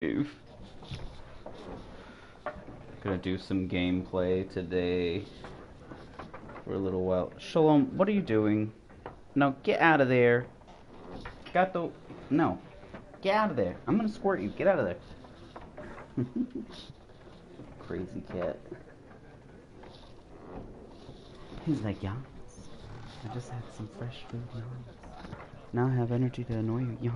Gonna do some gameplay today for a little while. Shalom, what are you doing? No, get out of there. Got the... No. Get out of there. I'm gonna squirt you. Get out of there. Crazy cat. He's like, yeah. I just had some fresh food. Yeah. Now I have energy to annoy you. Yeah.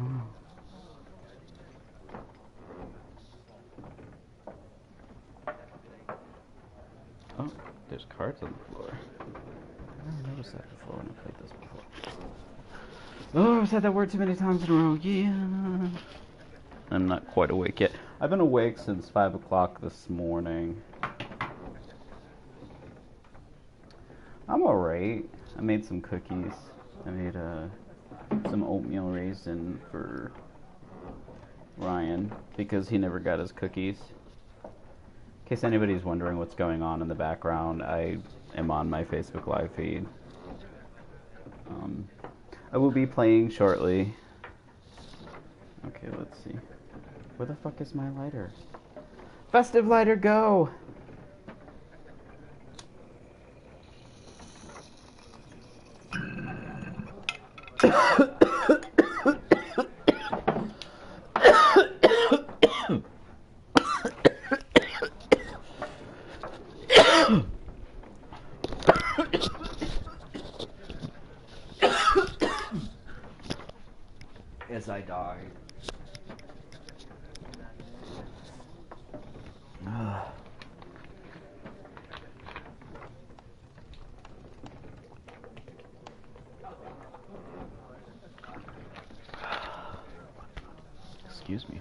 Oh, there's cards on the floor. I never noticed that before when I played this before. Oh, I've said that word too many times in a row. Yeah. I'm not quite awake yet. I've been awake since 5 o'clock this morning. I'm alright. I made some cookies. I made some oatmeal raisin for Ryan because he never got his cookies. In case anybody's wondering what's going on in the background, I am on my Facebook Live feed. I will be playing shortly. Okay, let's see. Where the fuck is my lighter? Festive lighter, go! As I die. Excuse me.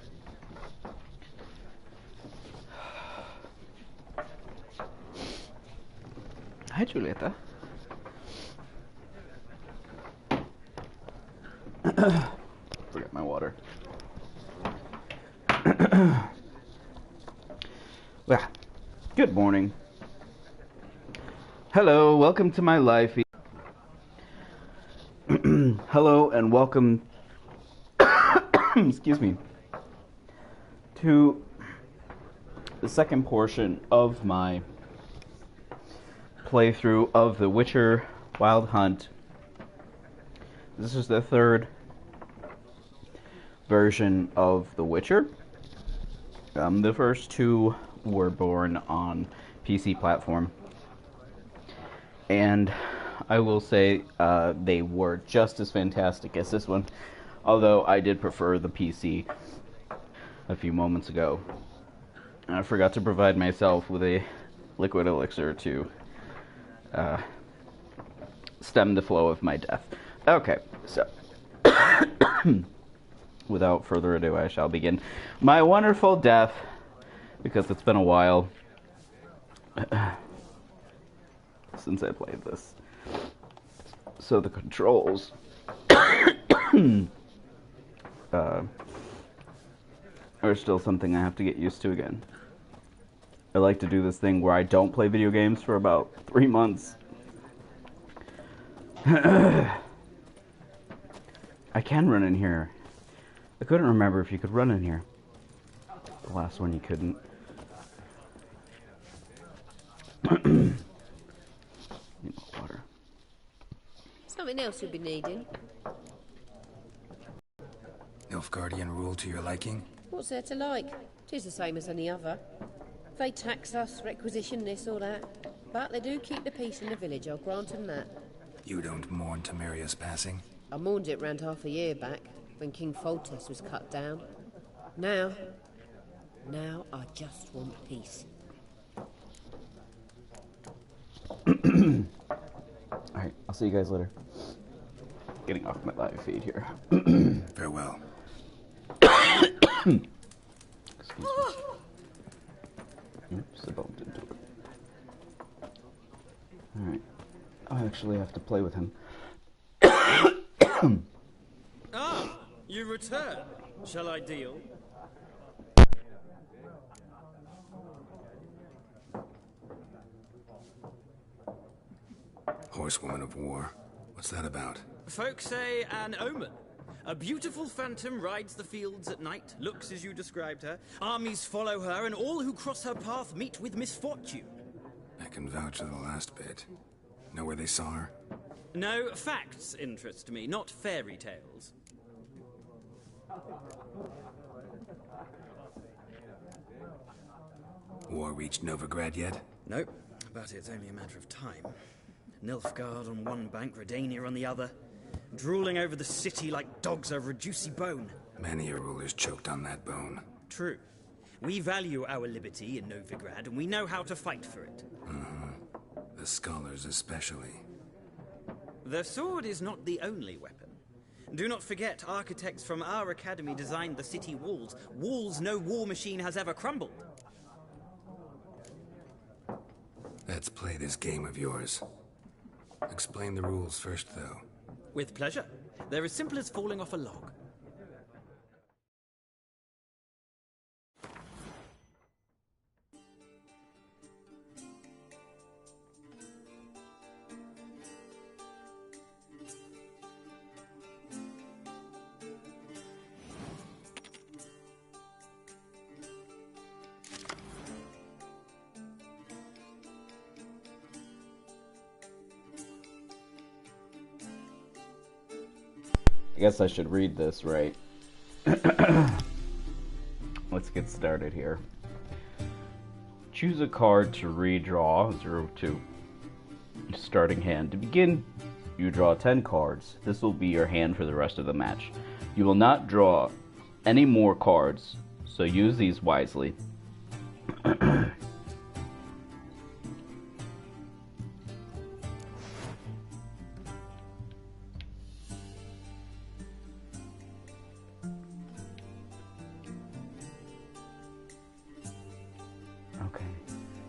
Hi, Julieta. Forget my water. Well, good morning. Hello, welcome to my live feed. Hello and welcome, excuse me, to the second portion of my playthrough of The Witcher Wild Hunt. This is the third version of The Witcher. The first two were born on PC platform, and I will say they were just as fantastic as this one, although I did prefer the PC a few moments ago. I forgot to provide myself with a liquid elixir to stem the flow of my death. Okay, so without further ado, I shall begin my wonderful death, because it's been a while since I played this. So the controls are still something I have to get used to again. I like to do this thing where I don't play video games for about 3 months. I can run in here. I couldn't remember if you could run in here. The last one you couldn't. Need more water. Something else you'll be needing. Nilfgaardian rule to your liking? What's there to like? 'Tis the same as any other. They tax us, requisition this or that. But they do keep the peace in the village, I'll grant 'em that. You don't mourn Temeria's passing? I mourned it round half a year back, when King Foltest was cut down. Now I just want peace. Alright, I'll see you guys later. Getting off my live feed here. Farewell. Excuse me. Oops, I bumped into it. Alright. I actually have to play with him. Ah, you return. Shall I deal? Horsewoman of War. What's that about? Folks say an omen. A beautiful phantom rides the fields at night, looks as you described her. Armies follow her, and all who cross her path meet with misfortune. I can vouch for the last bit. Know where they saw her? No, facts interest me, not fairy tales. War reached Novigrad yet? Nope, but it's only a matter of time. Nilfgaard on one bank, Redania on the other, drooling over the city like dogs over a juicy bone. Many a ruler's choked on that bone. True. We value our liberty in Novigrad, and we know how to fight for it. The scholars especially. The sword is not the only weapon. Do not forget, architects from our academy designed the city walls. Walls no war machine has ever crumbled. Let's play this game of yours. Explain the rules first, though. With pleasure. They're as simple as falling off a log. I guess I should read this, right? Let's get started here. Choose a card to redraw, 0-2. Starting hand. To begin, you draw 10 cards. This will be your hand for the rest of the match. You will not draw any more cards, so use these wisely. Okay.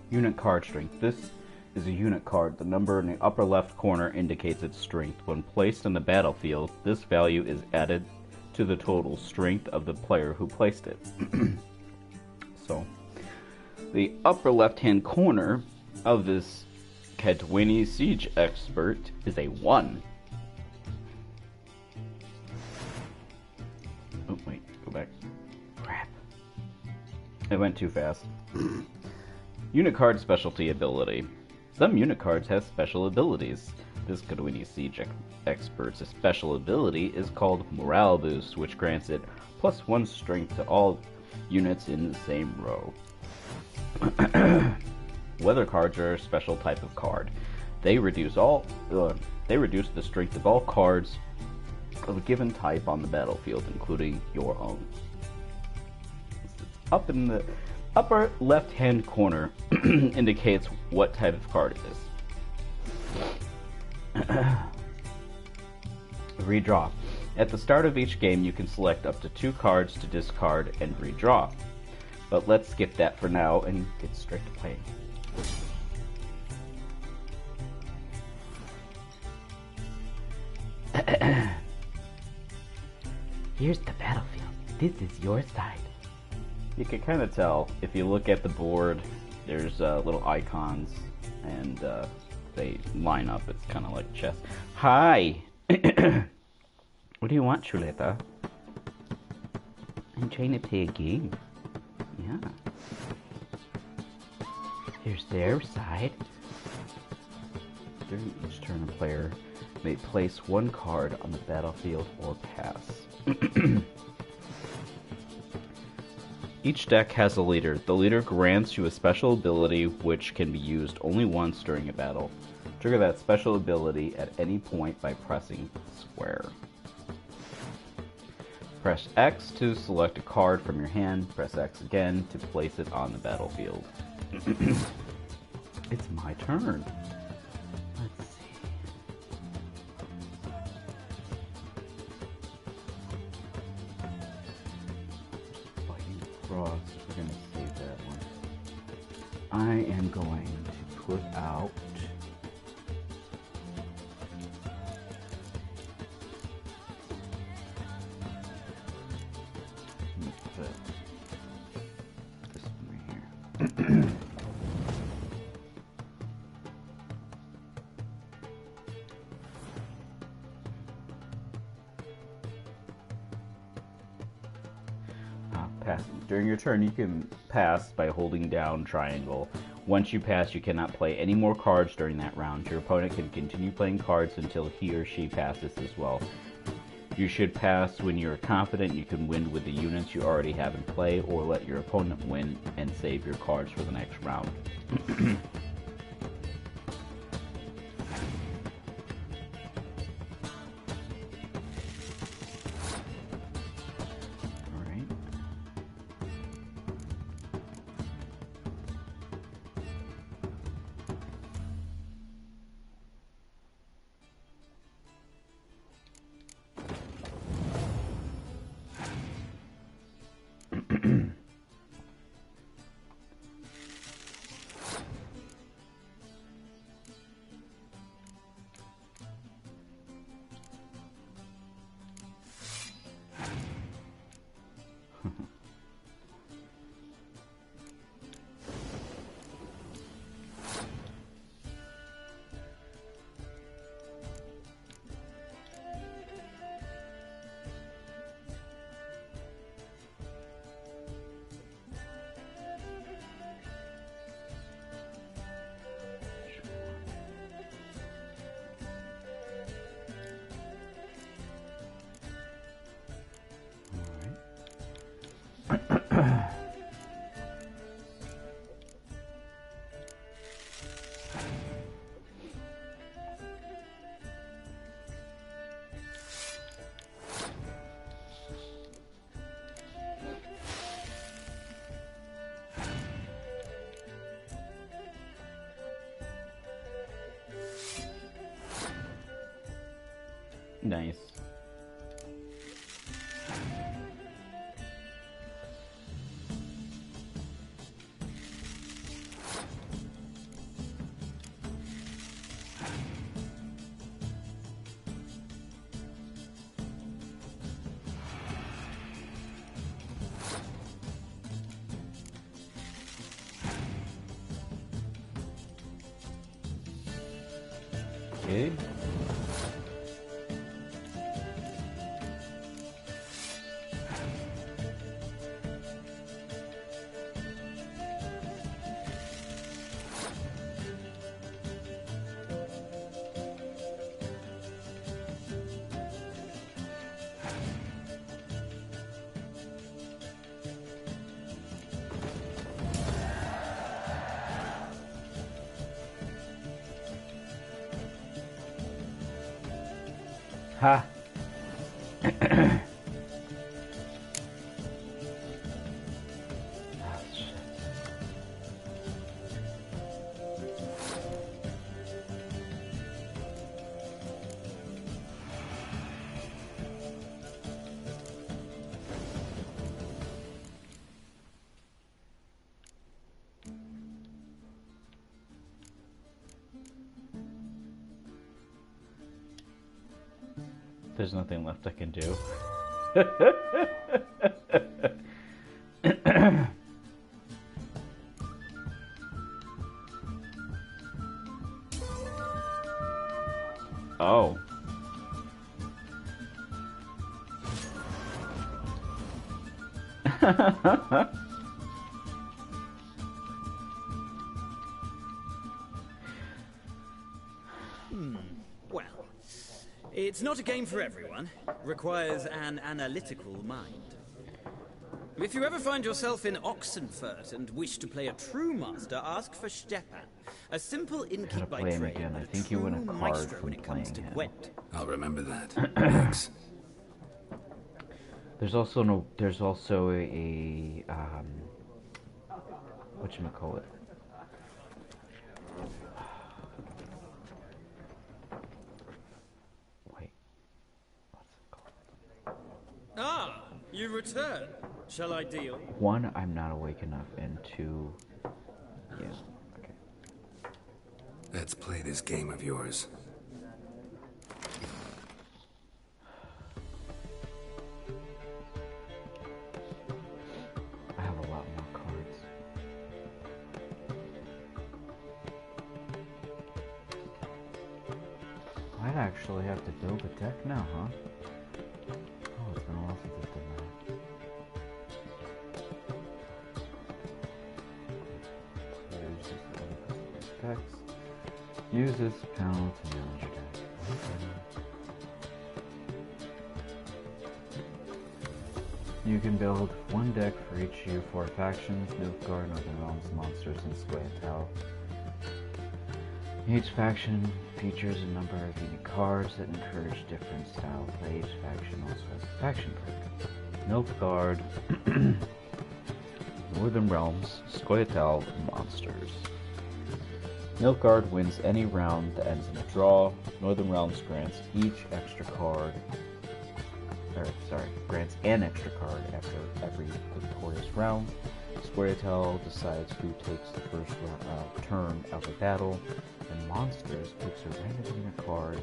Unit card strength. This is a unit card. The number in the upper left corner indicates its strength. When placed on the battlefield, this value is added to the total strength of the player who placed it. So, the upper left-hand corner of this Katwini Siege Expert is a 1. Oh, wait, go back. Crap. I went too fast. Unit card specialty ability. Some unit cards have special abilities. This Katwini Siege Expert's special ability is called Morale Boost, which grants it +1 strength to all units in the same row. Weather cards are a special type of card. They reduce the strength of all cards of a given type on the battlefield, including your own. Up in the upper left-hand corner indicates what type of card it is. Redraw. At the start of each game, you can select up to 2 cards to discard and redraw. But let's skip that for now and get straight to playing. Here's the battlefield. This is your side. You can kind of tell if you look at the board. There's little icons, and they line up. It's kind of like chess. Hi. What do you want, Chuleta? I'm trying to play a game. Yeah. Here's their side. During each turn, a player may place 1 card on the battlefield or pass. Each deck has a leader. The leader grants you a special ability which can be used only once during a battle. Trigger that special ability at any point by pressing square. Press X to select a card from your hand. Press X again to place it on the battlefield. It's my turn. Let's see. Fighting Frost. We're going to save that one. I am going to put out... this one right here. During your turn, you can pass by holding down triangle. Once you pass, you cannot play any more cards during that round. Your opponent can continue playing cards until he or she passes as well. You should pass when you're confident you can win with the units you already have in play, or let your opponent win and save your cards for the next round. Alright. Nice. Okay. Ha. There's nothing left I can do. Oh. Well, it's not a game for everyone. Requires an analytical mind. If you ever find yourself in Oxenfurt and wish to play a true master, ask for Stepan. A simple innkeep by play him trade, again. I and a think you true win a card maestro from when it comes to playing him. Gwent. I'll remember that. Thanks. There's also a whatchamacallit? Wait. What's it called? Ah, you return. Shall I deal? One, I'm not awake enough, and two, yeah, okay. Let's play this game of yours. I have a lot more cards. Might actually have to build a deck now, huh? Oh, it's been a while since I've done that. effects. Use this panel to manage your deck. You can build one deck for each of your 4 factions: Nilfgaard, Northern Realms, Monsters, and Squayatal. Each faction features a number of unique cards that encourage different style play. Each faction also has a faction perk. Nilfgaard, Northern Realms, Squayatal, and Monsters. Nilfgaard wins any round that ends in a draw. Northern Realms grants grants an extra card after every victorious round. Squayatal decides who takes the first turn of a battle, and Monsters picks a random unit card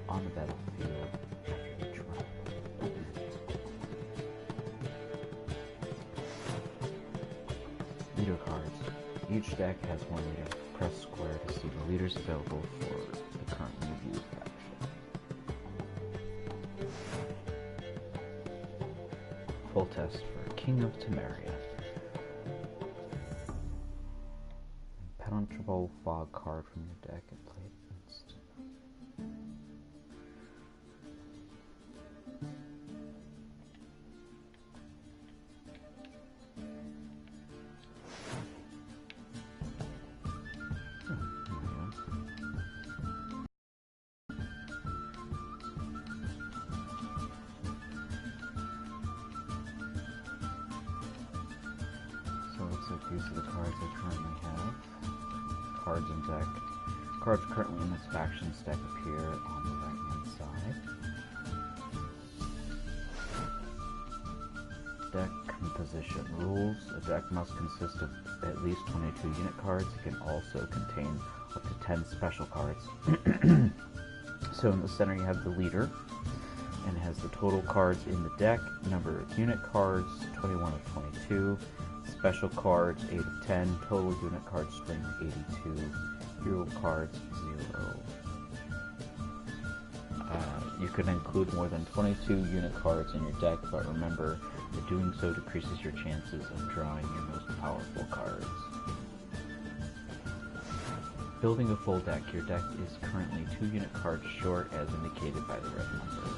on the battlefield after each round. Leader cards. Each deck has one leader. Press square to see the leaders available for the currently viewed faction. Full test for King of Temeria. Penetrable fog card from your deck and play it instant. These are the cards I currently have. Cards in deck. Cards currently in this faction's deck appear on the right-hand side. Deck composition rules. A deck must consist of at least 22 unit cards. It can also contain up to 10 special cards. So in the center you have the leader, and it has the total cards in the deck, number of unit cards, 21 of 22. Special cards, 8 of 10. Total unit card strength, 82. Hero cards, 0. You can include more than 22 unit cards in your deck, but remember that doing so decreases your chances of drawing your most powerful cards. Building a full deck. Your deck is currently 2 unit cards short, as indicated by the red number.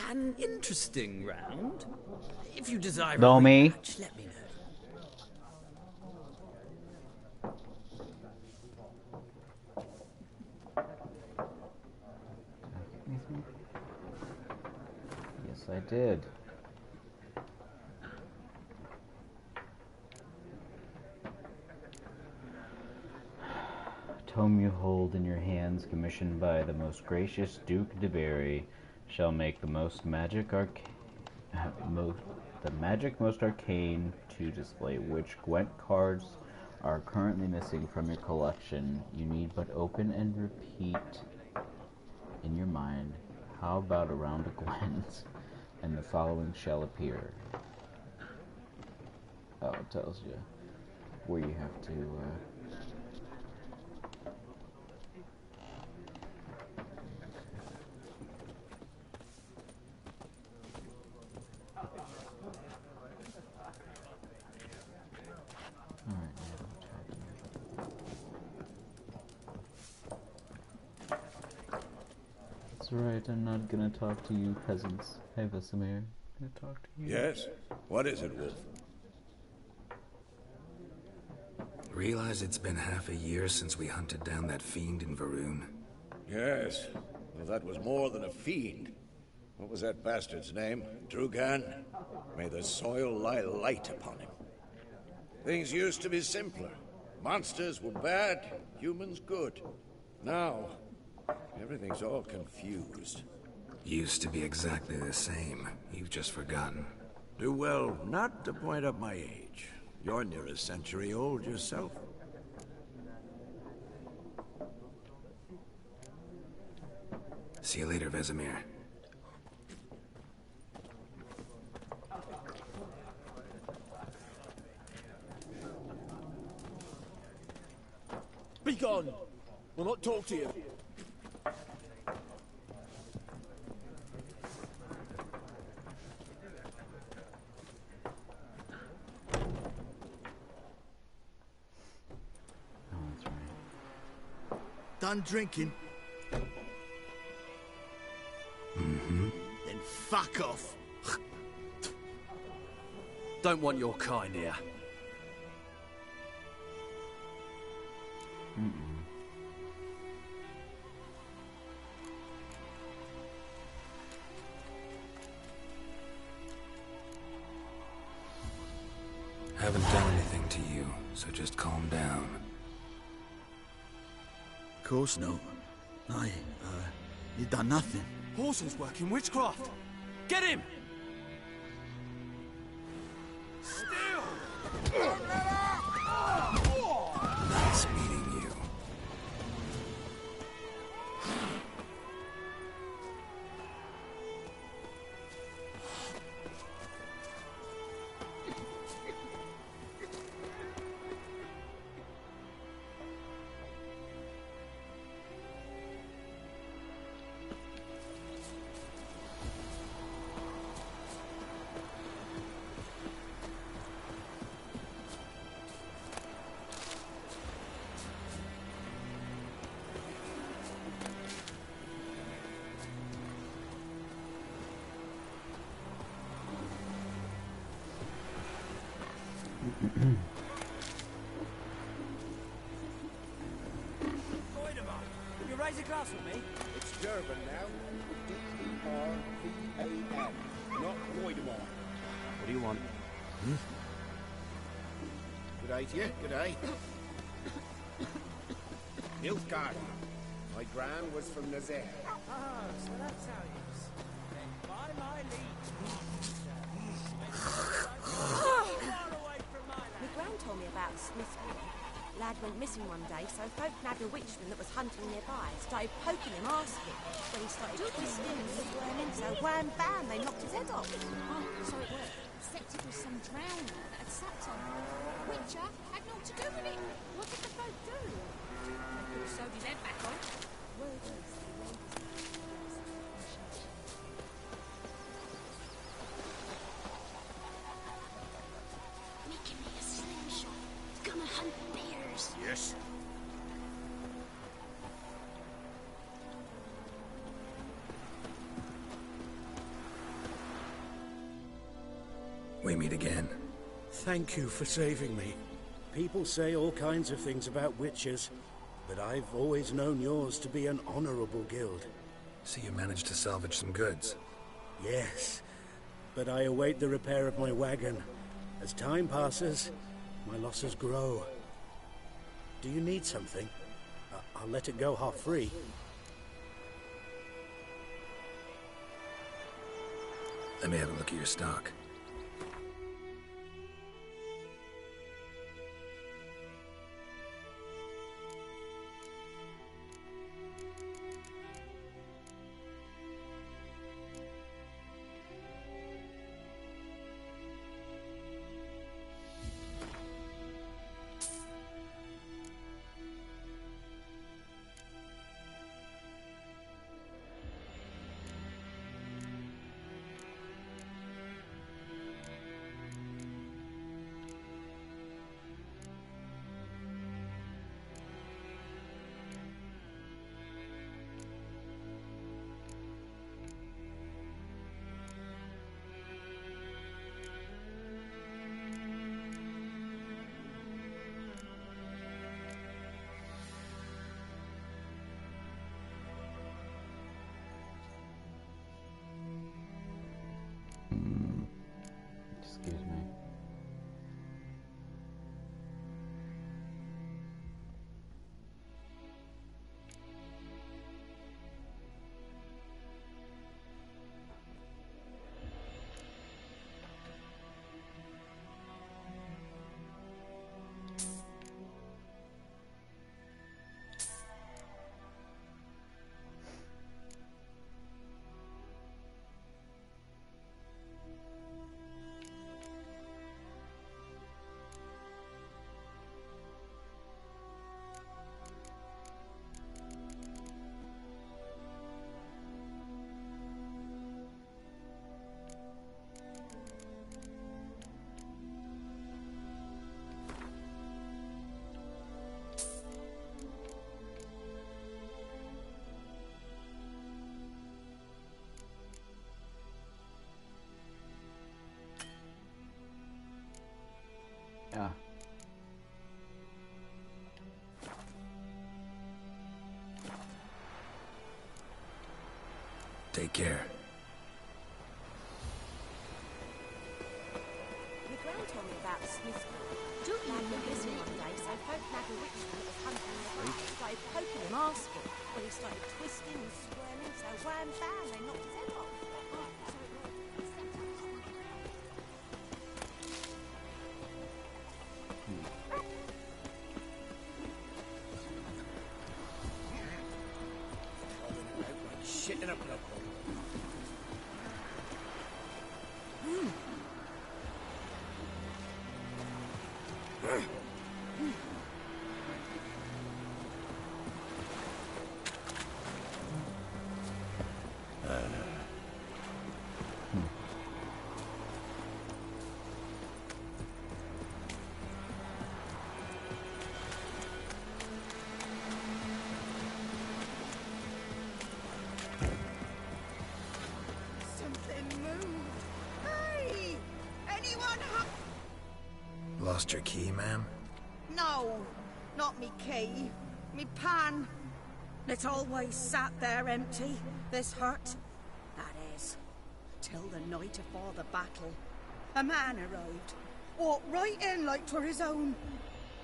An interesting round. If you desire a Domi. rematch, let me know. Yes, I did. Tome you hold in your hands, commissioned by the most gracious Duke de Berry, shall make the most magic most arcane to display which Gwent cards are currently missing from your collection. You need but open and repeat in your mind, how about a round of Gwent, and the following shall appear. Oh, it tells you where you have to That's right, I'm not gonna talk to you peasants. Hey, Vesemir, I'm gonna talk to you. Yes? What is it, Wolf? Realize it's been half a year since we hunted down that fiend in Varun? Yes. Well, that was more than a fiend. What was that bastard's name? Drugan? May the soil lie light upon him. Things used to be simpler. Monsters were bad, humans good. Now, everything's all confused. Used to be exactly the same. You've just forgotten. Do well not to point up my age. You're near a century old yourself. See you later, Vesemir. Be gone! We'll not talk to you. Oh, that's right. Done drinking? Mm-hmm. Then fuck off. Don't want your kind here. Haven't done anything to you, so just calm down. Of course not. You done nothing. Horses working witchcraft. Get him! Nice meeting you. You raise a glass with me? It's Durban now. D-E-R-V-A-N. Not Loidemar. What do you want? Good day to you. Good day. Nilfgaard. My gran was from Nazaire. Ah, so that's how it is. Then by my leave. My gran told me about Smithfield. Lad went missing one day, so folk nabbed a witchman that was hunting nearby. Started poking him, asking. When he started twisting, so wham bam, they knocked his head off. Oh, so it worked. Except it was some drowner that had sapped on. Witcher had naught to do with it. What did the folk do? They could have sewed his head back on. Word is, the ladies making me a slingshot. Gonna hunt bears. Yes. we meet again. Thank you for saving me. People say all kinds of things about witches, but I've always known yours to be an honorable guild. So you managed to salvage some goods? Yes, but I await the repair of my wagon. As time passes, my losses grow. Do you need something? I'll let it go half-free. Let me have a look at your stock. Excuse me. Yeah. Take care. Your gran told me about Smith. Lad went missing one day, so folk nabbed a witchman that was hunting in the park. Started poking him, asking. Well, he started twisting and squirming, so wham bam, they knocked his head off. Shit in a block. Lost your key, ma'am? No, not me key. Me pan. It's always sat there empty, this hut. That is, till the night afore the battle. A man arrived, walked right in like 'twere his own.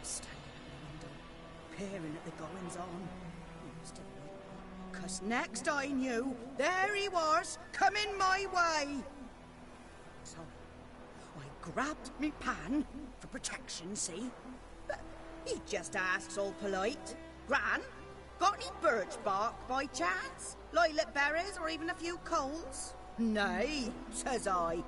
Standing at the window, peering at the goings-on. He must have known, 'cause next I knew, there he was, coming my way. So, I grabbed me pan, for protection, see? But he just asks all polite, Gran, got any birch bark by chance? Lilac berries or even a few coals? Nay, says I.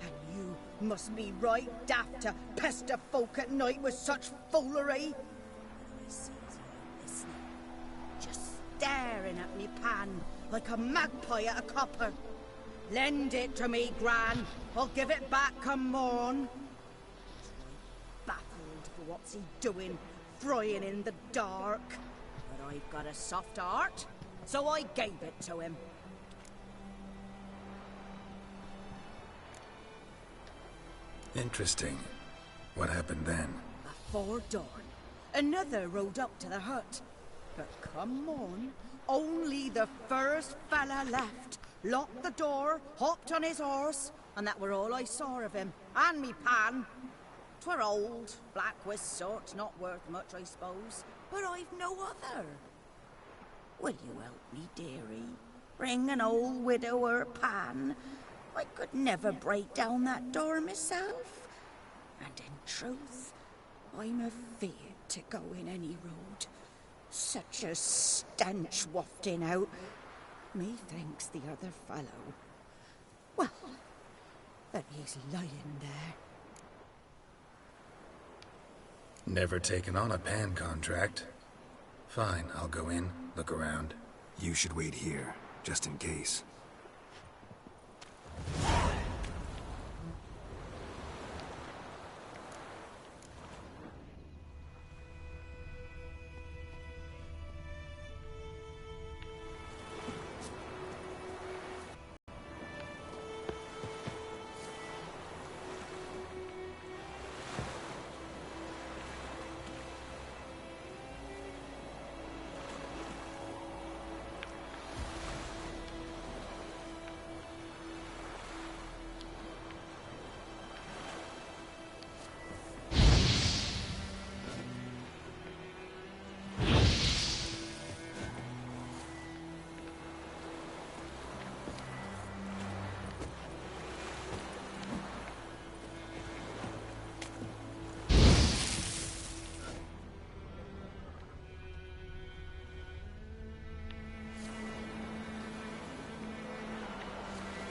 And you must be right daft to pester folk at night with such foolery. I sees you listening, just staring at me pan like a magpie at a copper. Lend it to me, Gran. I'll give it back come morn. Baffled for what's he doing, frying in the dark. But I've got a soft heart, so I gave it to him. Interesting. What hafpened then? Afore dawn, another rode up to the hut. But come on, only the first fella left. Locked the door, hopped on his horse, and that were all I saw of him. And me pan. 'Twere old, black with soot, not worth much, I suppose. But I've no other. Will you help me, dearie? Bring an old widower pan. I could never break down that door myself. And in truth, I'm afeard to go in any road. Such a stench wafting out. Methinks the other fellow, well, that he's lying there. Never taken on a pan contract. Fine, I'll go in, look around. You should wait here, just in case.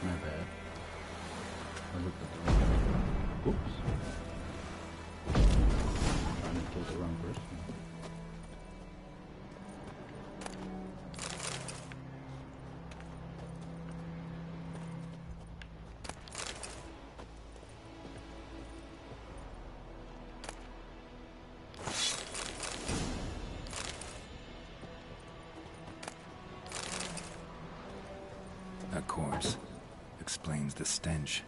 My bad. I looked at the wrong. Oops. Trying to kill the wrong person. A corpse. Explains the stench.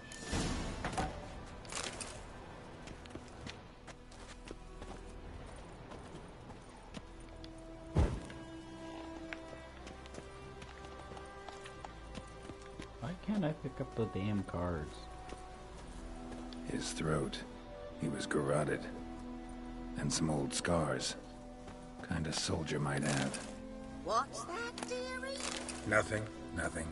Why can't I pick up the damn cards? His throat. He was garroted. And some old scars. Kind of soldier might have. What's that, dearie? Nothing. Nothing.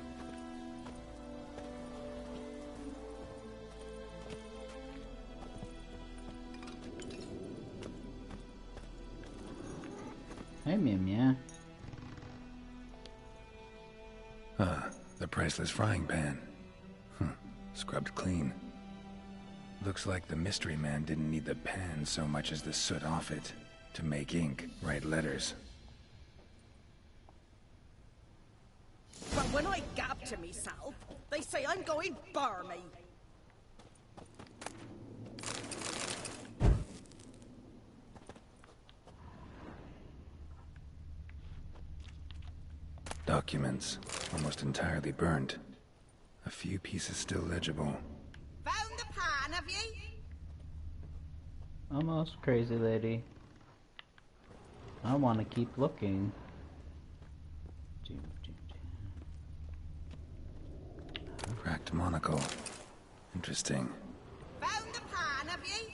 Hey, Mia. The priceless frying pan. Scrubbed clean. Looks like the mystery man didn't need the pan so much as the soot off it. To make ink, write letters. But when I gab to myself, they say I'm going barmy. Documents, almost entirely burnt. A few pieces still legible. Found the pan, have you? Almost, crazy lady. I want to keep looking. Cracked monocle. Interesting. Found the pan, have you?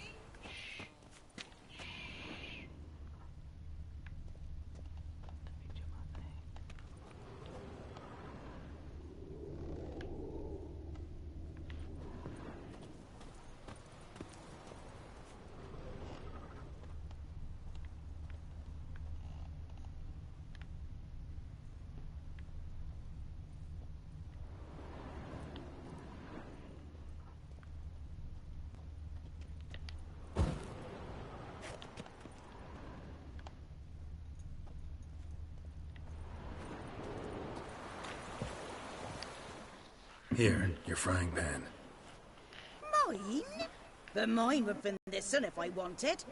Here, your frying pan. Mine? But mine would have been this one if I wanted.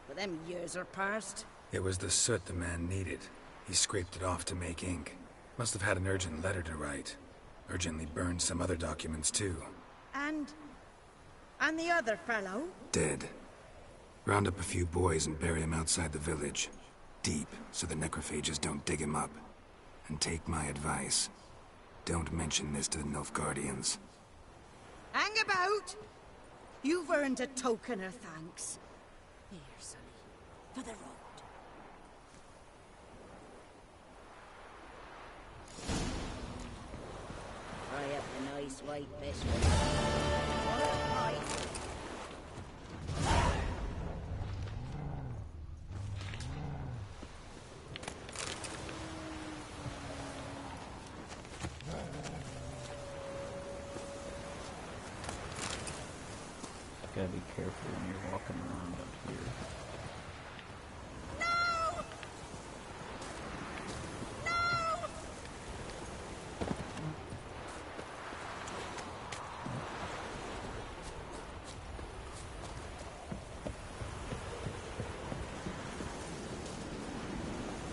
But them years are past. It was the soot the man needed. He scraped it off to make ink. Must have had an urgent letter to write. Urgently burned some other documents too. And And the other fellow? Dead. Round up a few boys and bury him outside the village. Deep, so the necrophages don't dig him up. And take my advice. Don't mention this to the Nilfgaardians. Hang about! You've earned a token of thanks. Here, sonny, for the road. Fry up a nice white biscuit. Gotta be careful when you're walking around up here.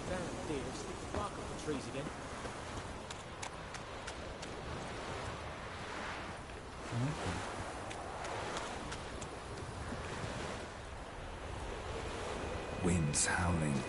Damn deer, stick the bark off the trees again. Wind's howling.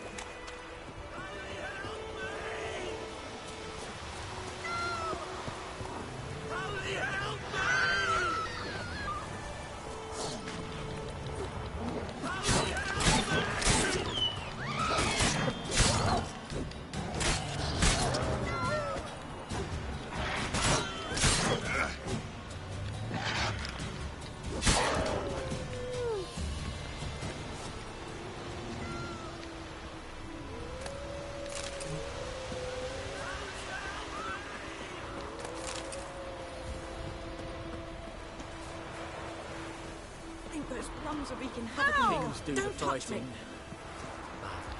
There's plums that we can have. Kings do Don't the touch me. fighting.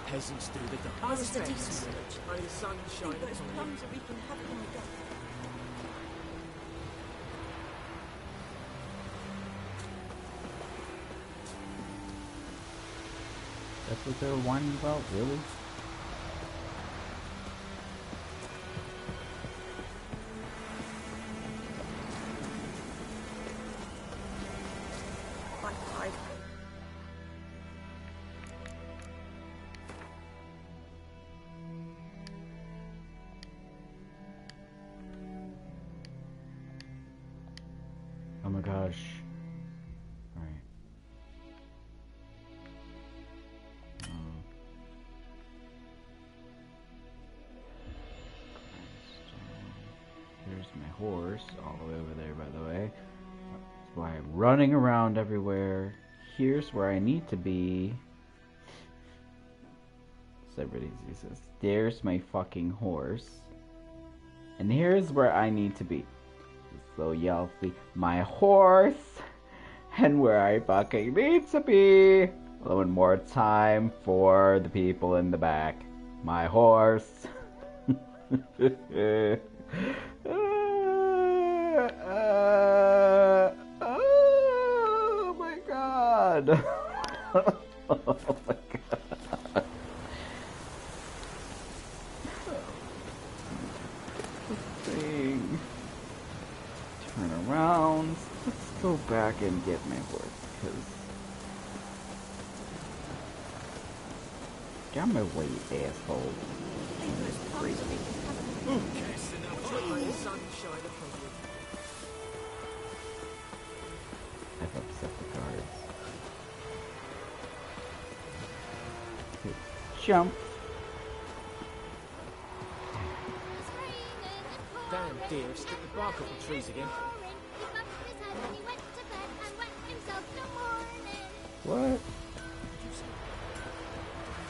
Peasants do the I was the defense. decent village. May the sun shine There's upon you. plums that we can have when we go. That's what they were whining about, really? Bye. Oh my gosh. Alright. There's my horse, all the way over there, by the way. That's why I'm running around everywhere. Here's where I need to be. So everybody sees this. There's my fucking horse. And here's where I need to be. So y'all see my horse and where I fucking need to be. A little bit more time for the people in the back. My horse. Oh my god. Oh my god. Thing. Turn around. Let's go back and get my horse, because get out of my way, asshole. Crazy. May the sun shine upon you. I've upset the guards. Okay, jump. Damn deer, stick the bark off the trees again. What?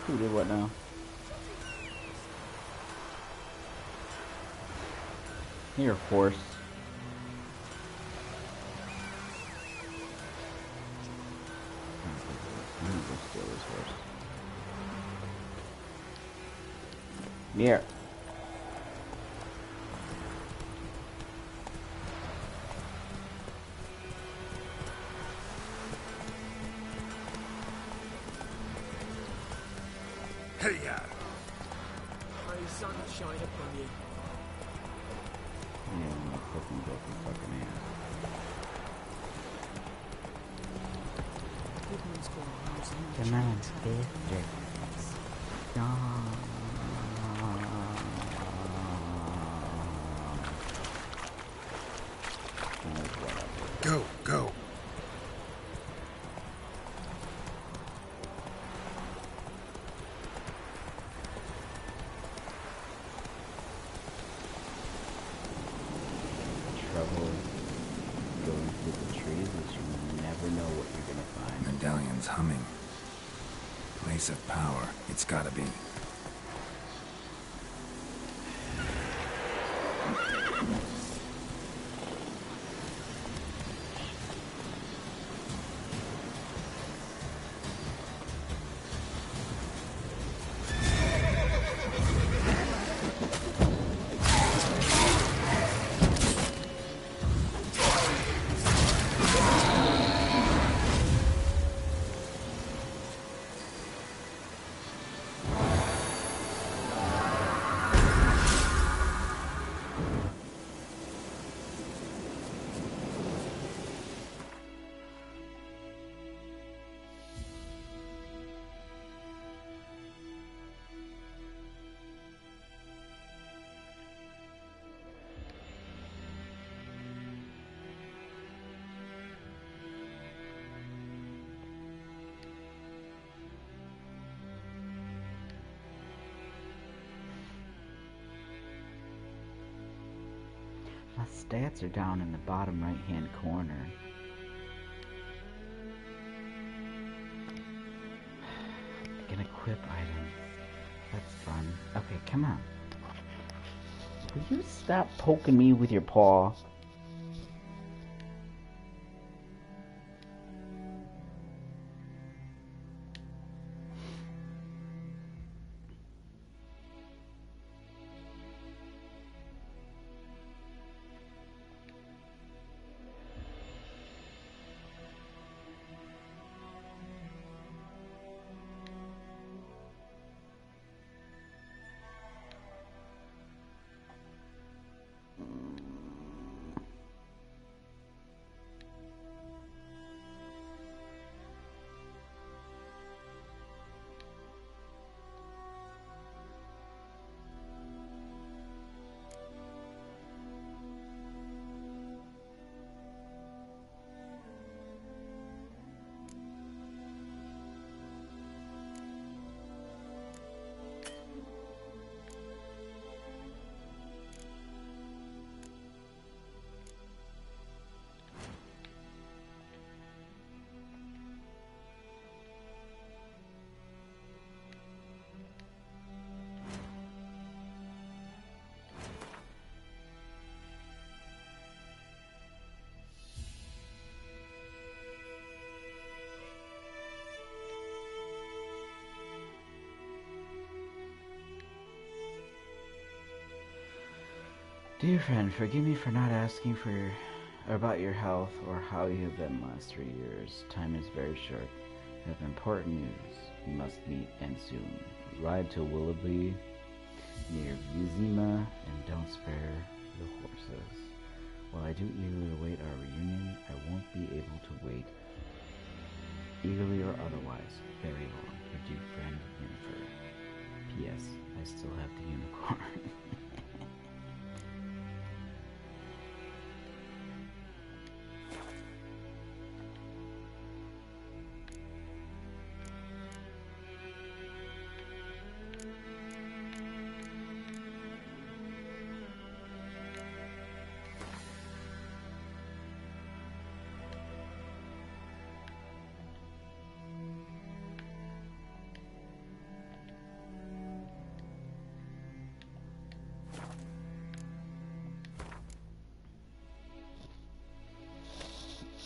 Who did what now? Here, horse. I'm gonna go steal this horse. Here. Hey-ya! May the sun shine upon you. Yeah, I'm not fucking broken fucking ass. Someone's calling house and Come on, faster. Go, go. Trouble going through the trees is you never know what you're gonna find. Medallion's humming. Place of power. It's gotta be. My stats are down in the bottom right hand corner. An equip item. That's fun. Okay, come on. Will you stop poking me with your paw? Dear friend, forgive me for not asking about your health or how you have been the last 3 years. Time is very short. I have important news. We must meet, and soon. Ride to Willoughby near Vizima and don't spare the horses. While I do eagerly await our reunion, I won't be able to wait, eagerly or otherwise, very long. Your dear friend, Yennefer. P.S. I still have the unicorn.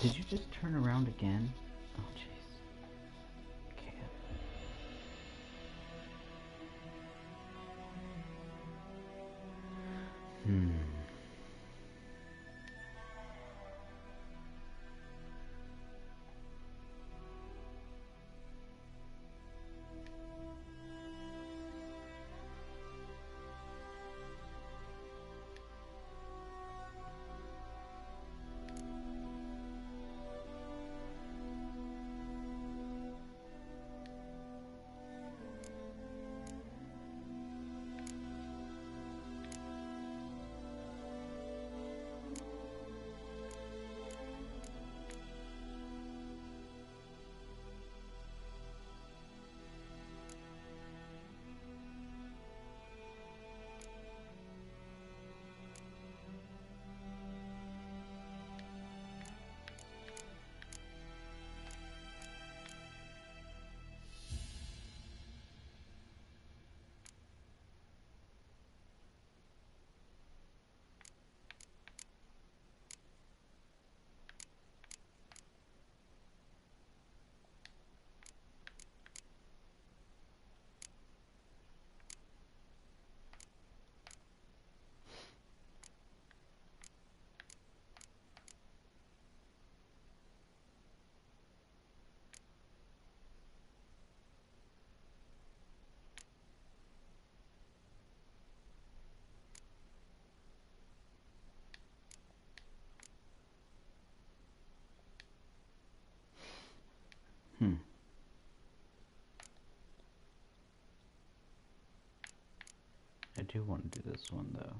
Did you just turn around again? Oh, jeez. Okay. do want to do this one though.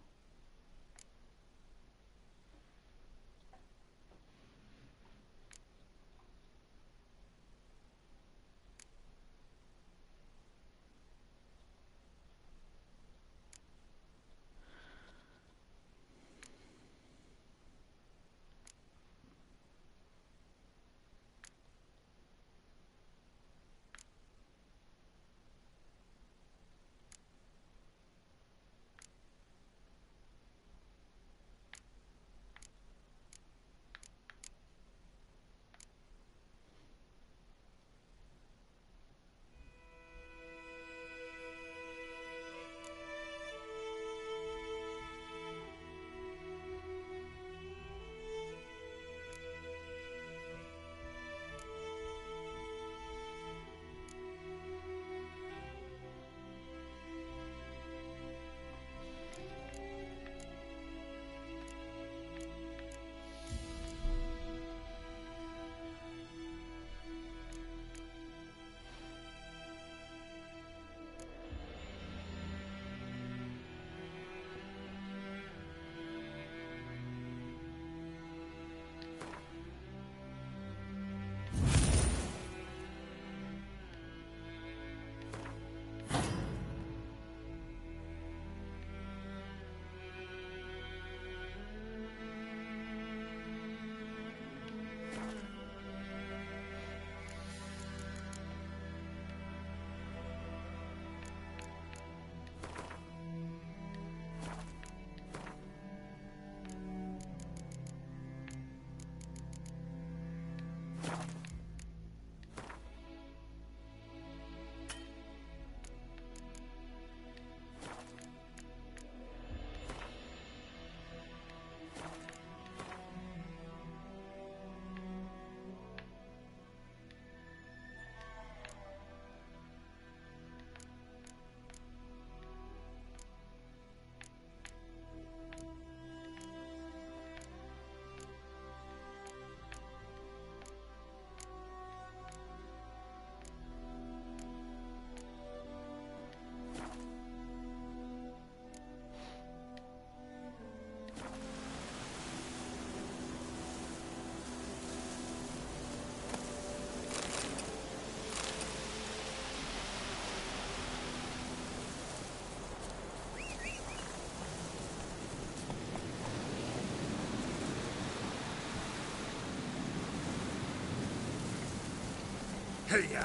Hey, ya!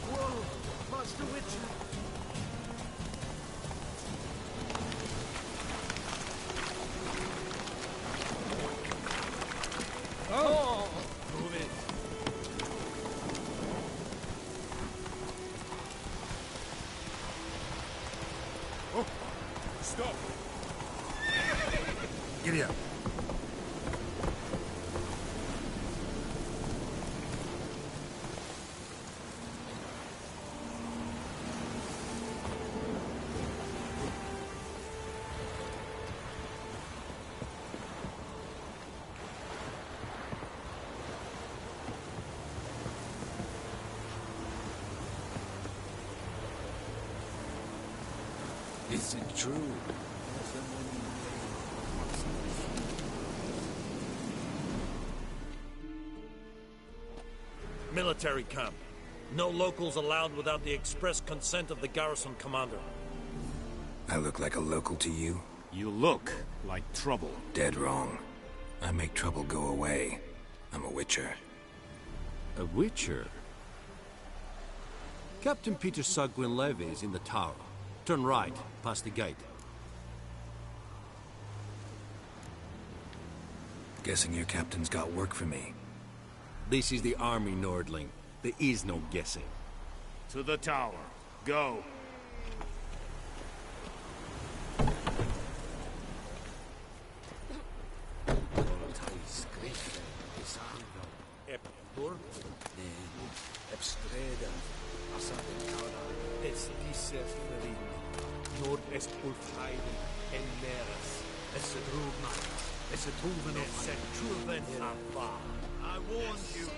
Whoa! Master Witcher! Oh! Move it. Oh! Stop! Giddy up. Is it true? Military camp. No locals allowed without the express consent of the garrison commander. I look like a local to you? You look like trouble. Dead wrong. I make trouble go away. I'm a witcher. A witcher? Captain Peter Saar Gwynleve is in the tower. Turn right, past the gate. Guessing your captain's got work for me. This is the army, Nordling. There is no guessing. To the tower. Go. Nord est Ulfheiden en Neres. Es drugman. Es tuven of Truven Ava. I warned you.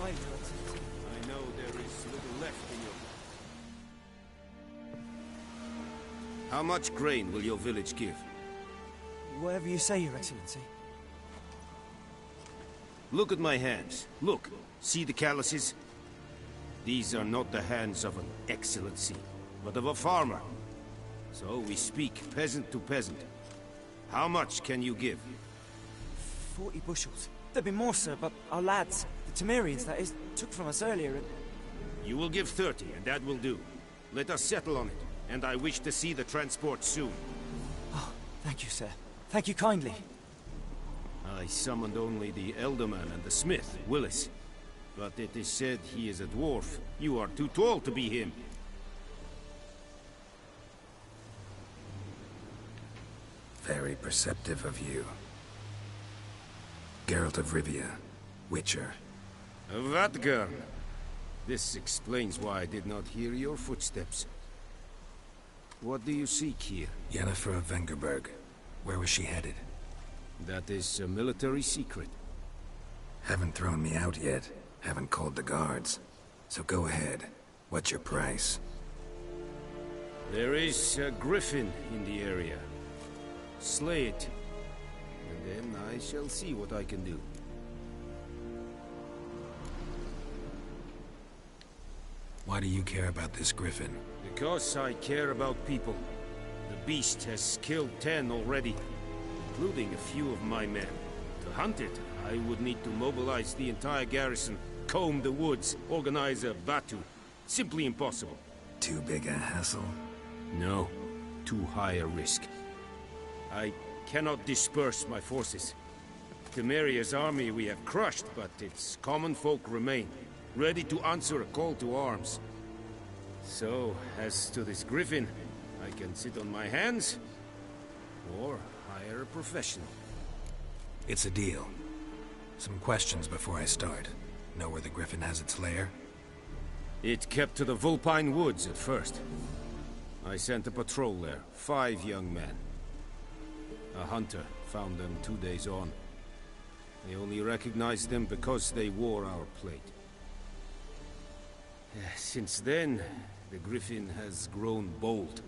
I know there is little left in you. How much grain will your village give? Whatever you say, Your Excellency. Look at my hands. Look. See the calluses? These are not the hands of an excellency, but of a farmer. So we speak peasant to peasant. How much can you give? 40 bushels. There'd be more, sir, but our lads, the Temerians, that is, took from us earlier and... You will give 30, and that will do. Let us settle on it, and I wish to see the transport soon. Oh, thank you, sir. Thank you kindly. I summoned only the Elderman and the smith, Willis. But it is said he is a dwarf. You are too tall to be him. Very perceptive of you. Geralt of Rivia, Witcher. Vatgern. This explains why I did not hear your footsteps. What do you seek here? Yennefer of Vengerberg. Where was she headed? That is a military secret. Haven't thrown me out yet. Haven't called the guards. So go ahead. What's your price? There is a griffin in the area. Slay it. And then I shall see what I can do. Why do you care about this griffin? Because I care about people. The beast has killed 10 already, including a few of my men. To hunt it, I would need to mobilize the entire garrison, comb the woods, organize a batu. Simply impossible. Too big a hassle? No. Too high a risk. I cannot disperse my forces. Temeria's army we have crushed, but its common folk remain, ready to answer a call to arms. So, as to this griffin, I can sit on my hands, or hire a professional. It's a deal. Some questions before I start. Know where the griffin has its lair? It kept to the Vulpine Woods at first. I sent a patrol there, 5 young men. A hunter found them 2 days on. They only recognized them because they wore our plate. Since then, the griffin has grown bold.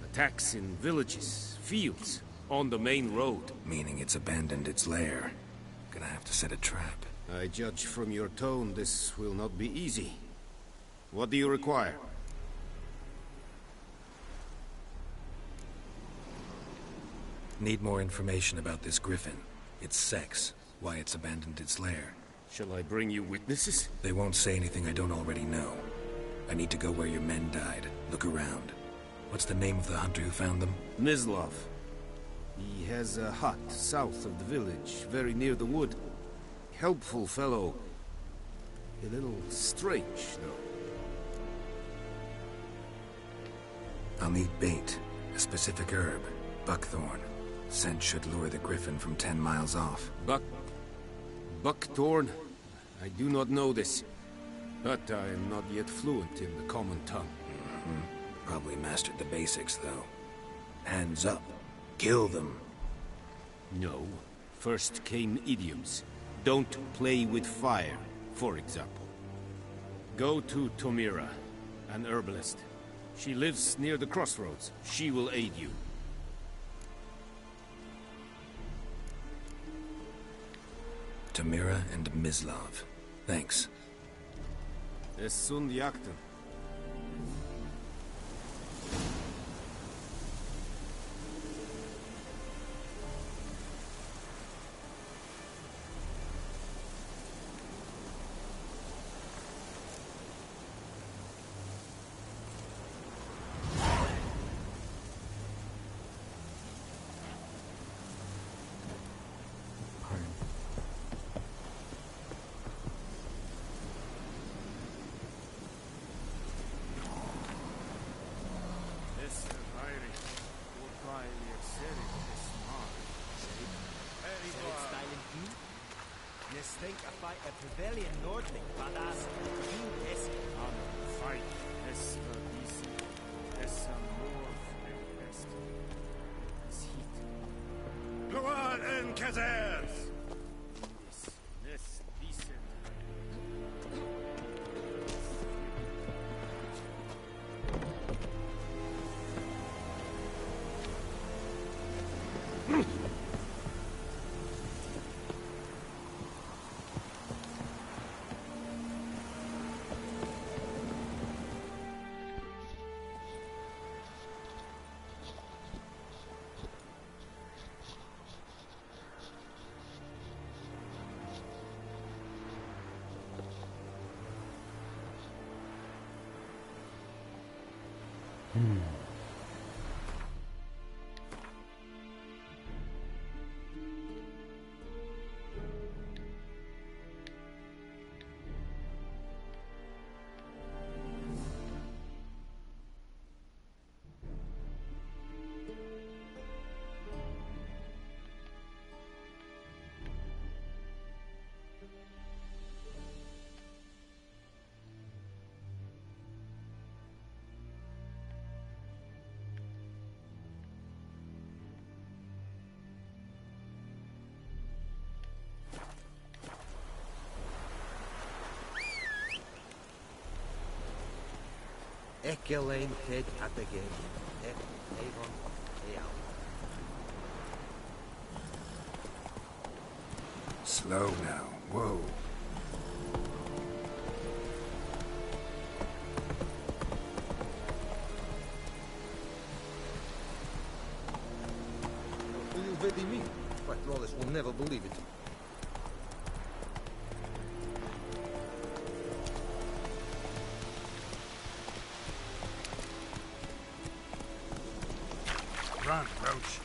Attacks in villages, fields, on the main road. Meaning it's abandoned its lair. Gonna have to set a trap. I judge from your tone this will not be easy. What do you require? Need more information about this griffin. Its sex, why it's abandoned its lair. Shall I bring you witnesses? They won't say anything I don't already know. I need to go where your men died. Look around. What's the name of the hunter who found them? Mislav. He has a hut south of the village, very near the wood. Helpful fellow. A little strange, though. I'll need bait. A specific herb. Buckthorn. Scent should lure the griffin from 10 miles off. Buckthorn? I do not know this. But I am not yet fluent in the common tongue. Probably mastered the basics, though. Hands up. Kill them. No. First came idioms. Don't play with fire, for example. Go to Tomira, an herbalist. She lives near the crossroads. She will aid you. Tomira and Mislav. Thanks. Es sunt jakten. rebellion Nordling, badass. Yes. Fight. Es verbissen. Es amor verpest. Es hit. Luan and Kazaz! This decent. Ekelain Ted Atagay. Avon Eal. Slow now. Whoa. You ready me? But Lawless will never believe it. Run, Roach.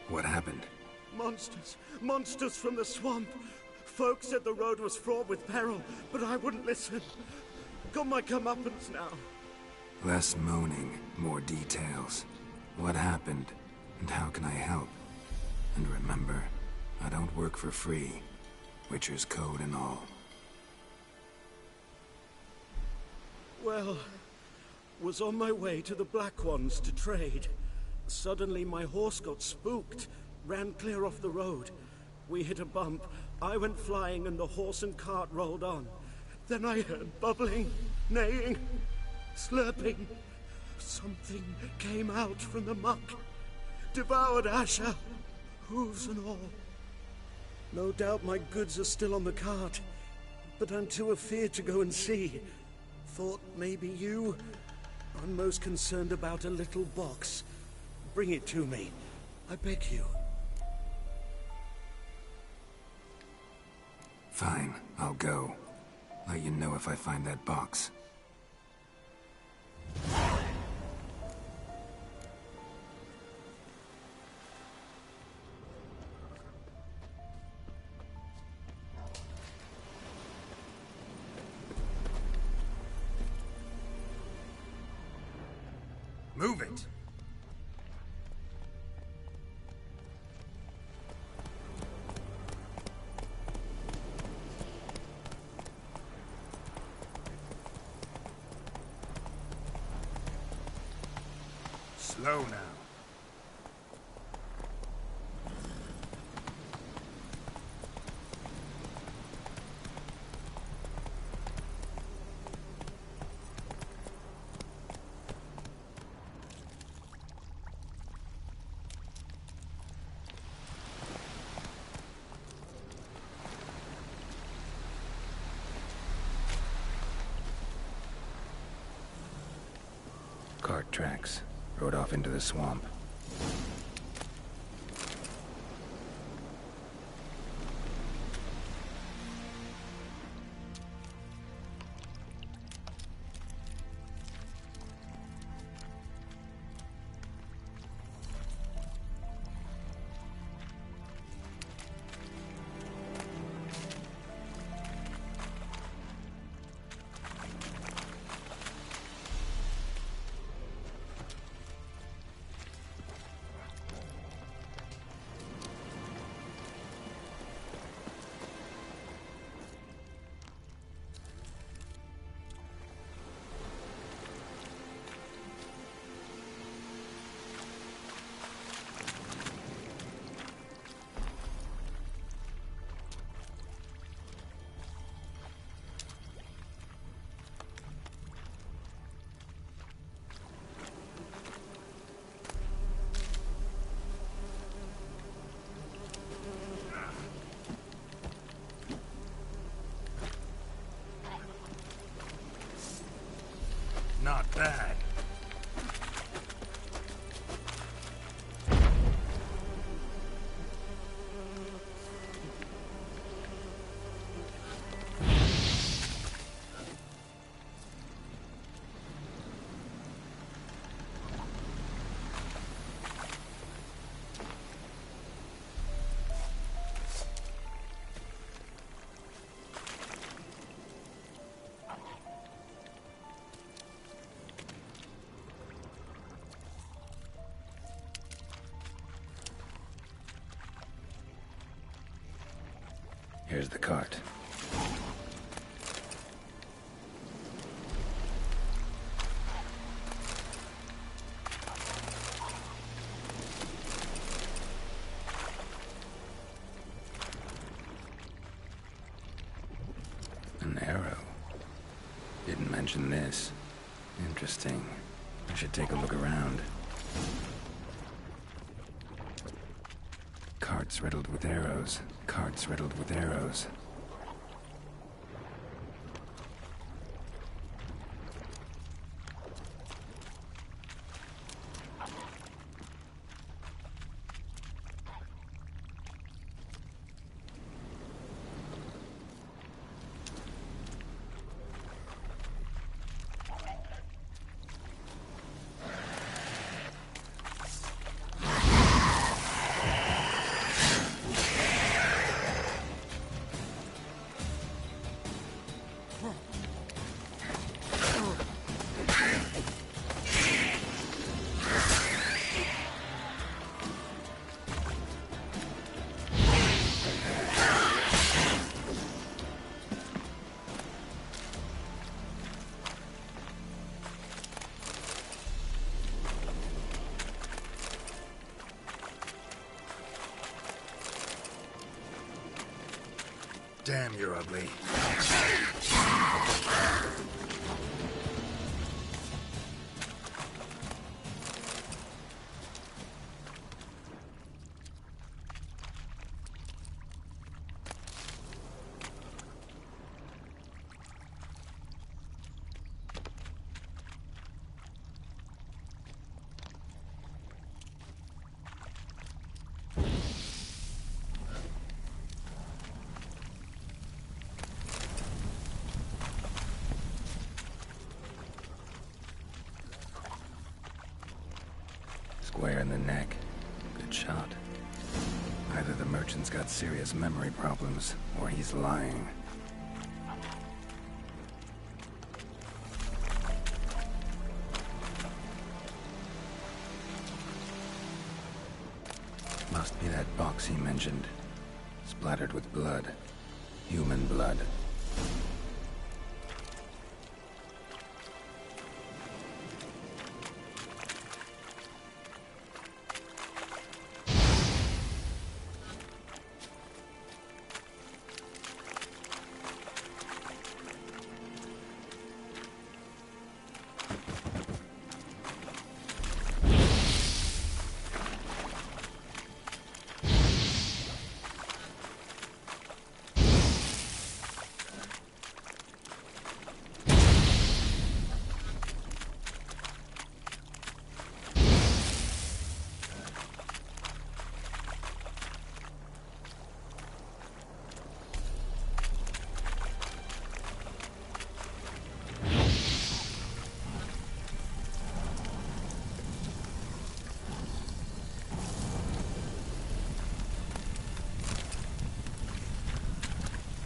What happened? Monsters. Monsters from the swamp. Folk said the road was fraught with peril, but I wouldn't listen. Got my comeuppance now. Less moaning, more details. What happened, and how can I help? And remember, I don't work for free. Witcher's code and all. Well, was on my way to the Black Ones to trade. Suddenly my horse got spooked, ran clear off the road. We hit a bump, I went flying and the horse and cart rolled on. Then I heard bubbling, neighing, slurping. Something came out from the muck, devoured Asher, hooves and all. No doubt my goods are still on the cart, but I'm too afeard to go and see. Thought maybe you. I'm most concerned about a little box. Bring it to me. I beg you. Fine, I'll go. Let you know if I find that box. Move it! Slow now. Cart tracks. Rode off into the swamp. Not bad. Here's the cart. An arrow. Didn't mention this. Interesting. I should take a look around. Carts riddled with arrows. Carts riddled with arrows. Damn, you're ugly. Square in the neck. Good shot. Either the merchant's got serious memory problems, or he's lying. Must be that box he mentioned. Splattered with blood. Human blood.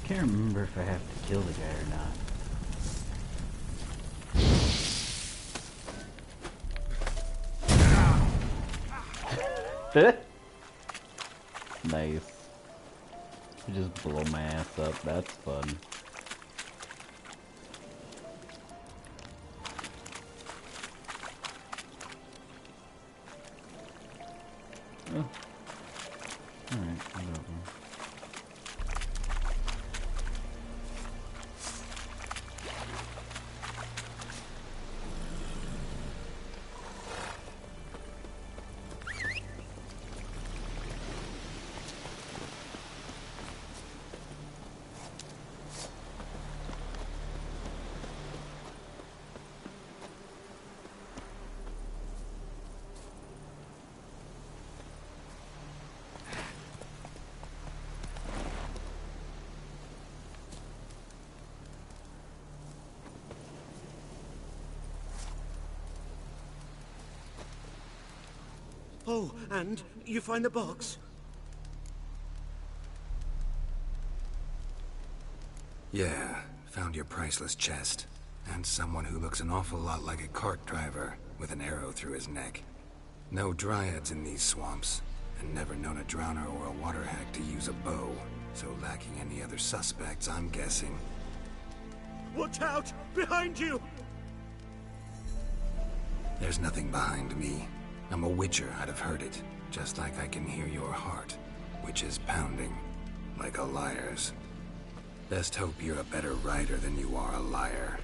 Can't remember if I have to kill the guy or not. Nice. You just blow my ass up. That's fun. Oh. Alright, whatever. Oh, and you find the box? Yeah, found your priceless chest. And someone who looks an awful lot like a cart driver, with an arrow through his neck. No dryads in these swamps, and never known a drowner or a water hack to use a bow. So lacking any other suspects, I'm guessing. Watch out! Behind you! There's nothing behind me. I'm a witcher, I'd have heard it. Just like I can hear your heart, which is pounding, like a liar's. Best hope you're a better rider than you are a liar.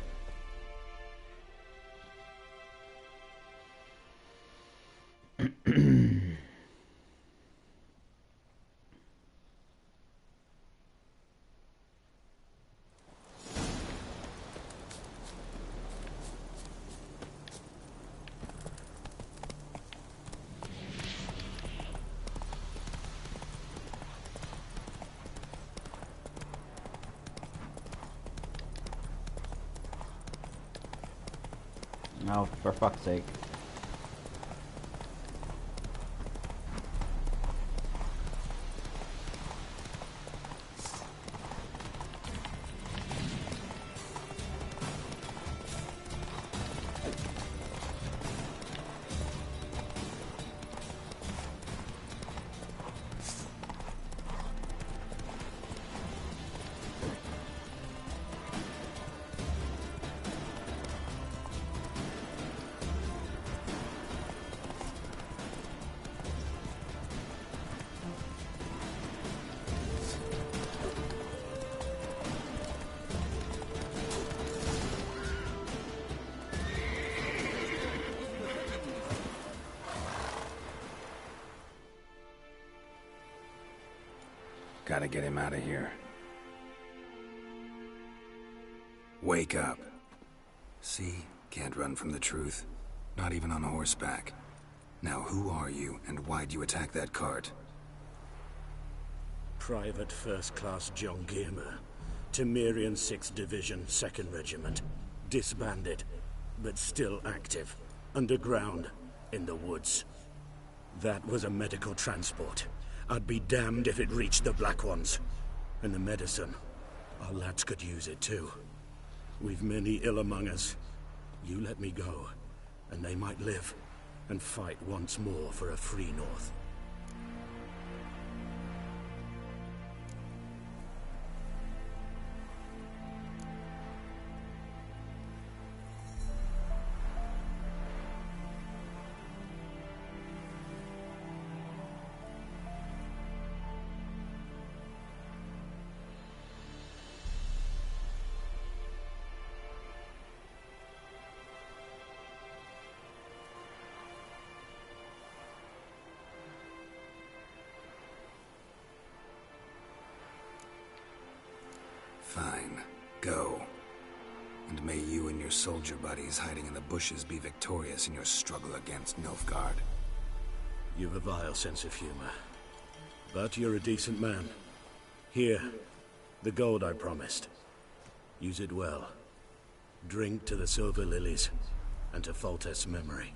Oh, for fuck's sake. Gotta get him out of here. Wake up. See? Can't run from the truth. Not even on horseback. Now who are you, and why'd you attack that cart? Private First Class John Giermer. Temerian 6th Division, 2nd Regiment. Disbanded, but still active. Underground, in the woods. That was a medical transport. I'd be damned if it reached the Black Ones. And the medicine. Our lads could use it too. We've many ill among us. You let me go, and they might live, and fight once more for a free North. Fine. Go. And may you and your soldier buddies hiding in the bushes be victorious in your struggle against Nilfgaard. You've a vile sense of humor. But you're a decent man. Here, the gold I promised. Use it well. Drink to the Silver Lilies, and to Foltest's memory.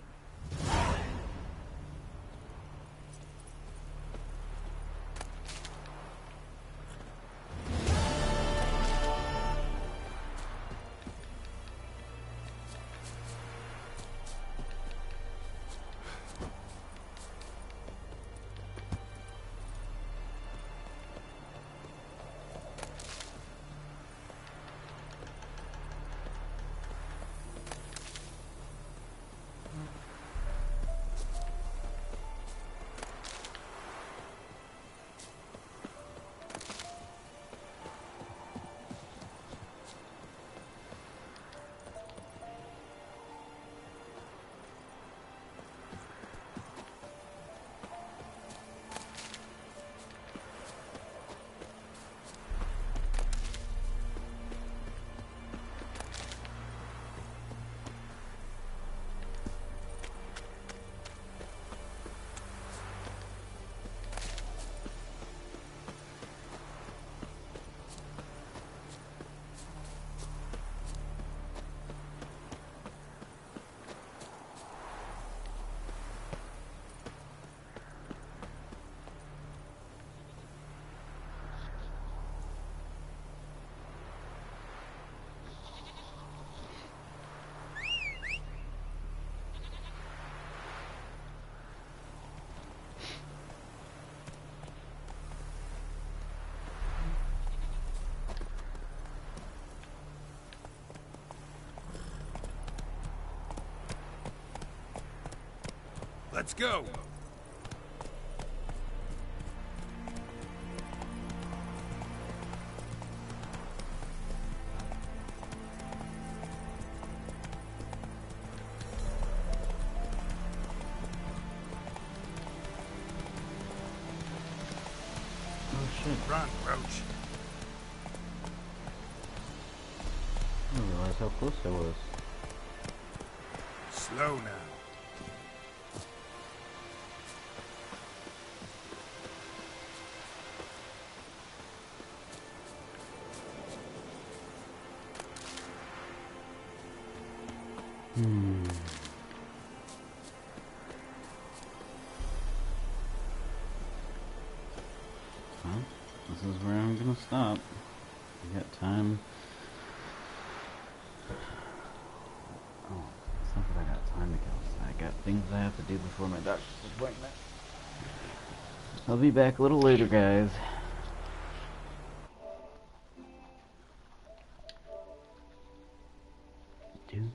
Let's go! Oh shit. Run, Roach. I didn't realize how close I was. Slow now. Well, this is where I'm gonna stop. I got time. Oh, it's not that I got time to kill. I got things I have to do before my doctor's appointment. I'll be back a little later, guys. Dude.